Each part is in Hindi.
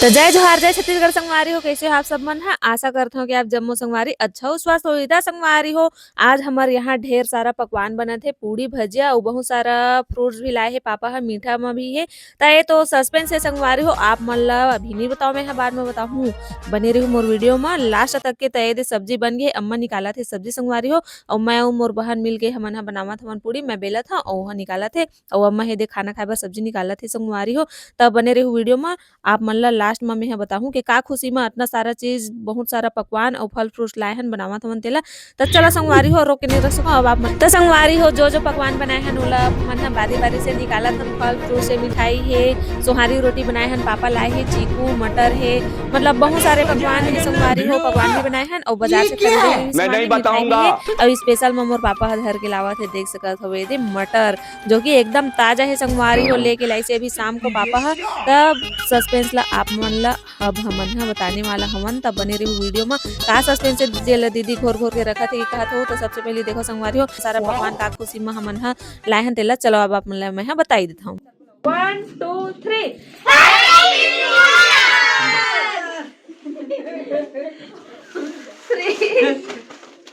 तो जय जोहार जय छत्तीसगढ़ संगवारी हो। कैसे हो आप सब मन है। आशा करता हूँ कि आप जम्मू संगवारी अच्छा हो स्वस्थ हो इधर संगवारी हो। आज हमारे यहाँ ढेर सारा पकवान बना थे, पूड़ी भजिया और बहुत सारा फ्रूट्स भी लाए है पापा है, मीठा में भी है। तय तो सस्पेंस है संगवारी हो, आप मन ला अभी नहीं बताओ, मैं बाद में बताऊँ। बने रही मोर वीडियो में लास्ट तक के। तय दे सब्जी बन गई, अम्मा निकाला थे सब्जी संगवारी हो और मैं और मोर बहन मिल के हमन बनावा था पूड़ी, मैं बेला था और निकाला थे और अम्मा हे दे खाना खाए बर सब्जी निकाला थे संगवारी हो। तब बने रही वीडियो में आप मन ला लास्ट में मैं बताऊं कि का खुशी में इतना सारा चीज बहुत सारा पकवान और फल फ्रूट लाए हन बनावा था तेला। तो चलो संगवारी हो रोक के नहीं रख सको अब आप तो संगवारी हो जो पकवान बनाए हन ओला मन बारी बारी से निकाला था। फल फ्रूट से मिठाई है, सोहारी रोटी बनाए हन पापा लाए है, चीकू मटर है, मतलब बहुत सारे पकवान है संगवारी हो। पकवान भी बनाए हन और बाजार से खरीदे हुए सामान मिठाई भी है और स्पेशल में मोर पापा घर के लावा थे देख सकत हो ये मटर जो कि एकदम ताजा है संगवारी हो, लेके लाई से अभी शाम को पापा है। तब सस्पेंस ला आप मन ला अब हमन हा बताने वाला हमन, तब बने रही वीडियो में का सस्पेंस जे दीदी घोर घोर के रखा थे कहा था। तो सबसे पहले देखो संगवारी हो सारा पकवान का खुशी में हमन हा लाए हन तेला। चलो अब आप मन ला मैं बताई देता हूँ। 1 2 3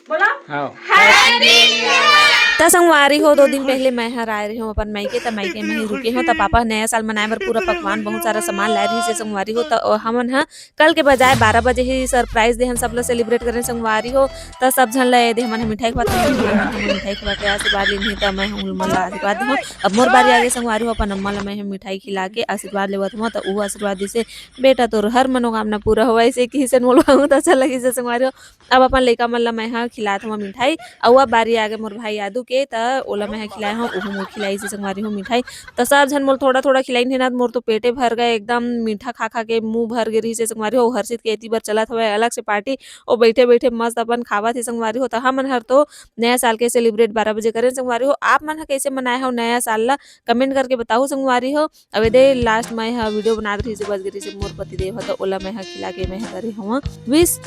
बोला त संगवारी हो 2 दिन पहले मैं हर आए रही हूँ अपन मायके, त मायके में ही रुके हो। त पापा नया साल मनाए बर पूरा पकवान बहुत सारा सामान लाए रही से संगवारी हो। त हमन हा कल के बजाय 12 बजे ही सरप्राइज दे हम सब लोग सेलिब्रेट करें संगवारी हो। त सब झन ला दे हमन मिठाई खवाते हैं, मिठाई खवा के आशीर्वाद लेनी त मैं हम मन ला आशीर्वाद दे। अब मोर बारी आगे संगवारी हो, अपन अम्मा ला मैं मिठाई खिला के आशीर्वाद लेवत हूँ। त वो आशीर्वाद दिसे बेटा तोर हर मनोकामना पूरा हो ऐसे कि से मोलवाऊं त अच्छा लगी से संगवारी हो। अब अपन लइका मन ला मैं हा खिलात हूँ मिठाई और अब बारी आगे मोर भाई यादू के त ओला मैं खिलाए हूँ, ओहू मोर खिलाई से संगवारी हूँ मिठाई। तो सब झन मोर थोड़ा थोड़ा खिलाई ना, मोर तो पेटे भर गए एकदम मीठा खा खा के मुंह भर गिरी से संगवारी हो। हर्षित के एती बार चलत हुए अलग से पार्टी और बैठे बैठे मस्त अपन खावा थे संगवारी हो। तो हमन हर तो नया साल के सेलिब्रेट 12 बजे करें संगवारी हो। आप मन कैसे मनाए हो नया साल ला कमेंट करके बताओ संगवारी हो। अब दे लास्ट में वीडियो बना रही से बस गिरी से मोर पति देव तो ओला मैं खिला के मैं करे हूँ विश।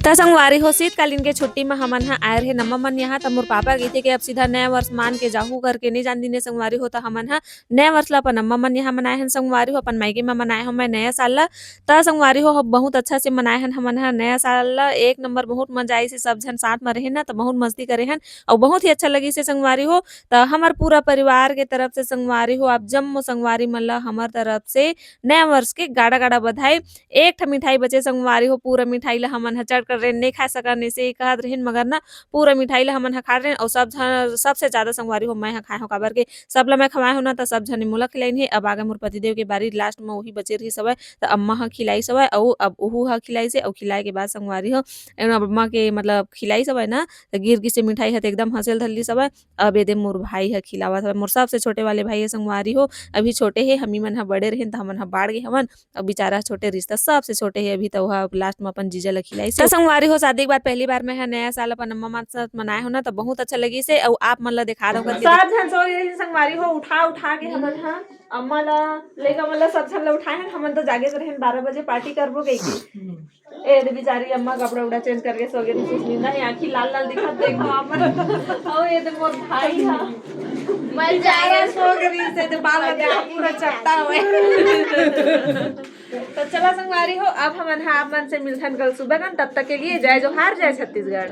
त संगवारी हो शीतकालीन के छुट्टी में हमन हा आए रहे नम्मा मन यहाँ। तब मोर पापा गए थे कि अब सीधा नया वर्ष मान के जाहू करके नहीं जान दिने संगवारी हो। तो हमन हा नया वर्ष ला अपन अम्मा मन यहाँ मनाए हन संगवारी हो, अपन मायके में मनाए हो मैं नया साल ला। त संगवारी हो बहुत अच्छा से मनाए हन हमन हा नया साल ला। एक नंबर बहुत मजा आई से सब झन साथ में रहे ना तो बहुत मस्ती करे हन और बहुत ही अच्छा लगी से संगवारी हो। तो हमार पूरा परिवार के तरफ से संगवारी हो आप जम्मू संगवारी मन ला हमार तरफ से नया वर्ष के गाड़ा गाड़ा बधाई। एक ठा मिठाई बचे संगवारी हो, पूरा मिठाई ला हमन हा चढ़ कर रहे नहीं खा सकने से कहत रहे मगर ना पूरा मिठाई ला हमन हा खा रहे और सब झन सबसे ज्यादा संगवारी हो मैं खाए हो काबर के सब ला मैं खवाए हो ना तो सब झन मोला खिलाइन है। अब आगे मोर पतिदेव के बारी लास्ट में वही बचे रही सब तो अम्मा हा खिलाई सब और अब ओहू हा खिलाई से और खिलाए के बाद संगवारी हो अम्मा के मतलब खिलाई सब ना तो गिर गिर से मिठाई है एकदम हंसल धल्ली सब। अब ये मोर भाई है खिलावा था, मोर सबसे छोटे वाले भाई है संगवारी हो। अभी छोटे है हमी मन हा बड़े रहे तो हमन हा बाढ़ गए हमन। अब बेचारा छोटे रिश्ता सबसे छोटे है अभी तो लास्ट में अपन जीजा ला खिलाई से संगवारी हो। शादी के बाद पहली बार मैं नया साल अपन अम्मा मन साथ मनाए हो ना तो बहुत अच्छा लगी से और आप मन ला दिखा रहा हूँ सब झन सो गए संगवारी हो। उठा उठा के हमन हा अम्मा ला लेका मन ला सब झन ला उठाए हन। हमन तो जागे तो रहन 12 बजे पार्टी करबो गई के ए बेचारी अम्मा कपड़ा उड़ा चेंज करके सो गई थी नींद नहीं आंखी लाल लाल दिखत देखो आप और ये तो मोर भाई हा मर जाएगा सो गई से तो बाल लगा पूरा चट्टा हुए। तो चला संगवारी हो अब हमन हा आप मन से मिलथन कल सुबह तब तक के लिए जय जोहार जय छत्तीसगढ़।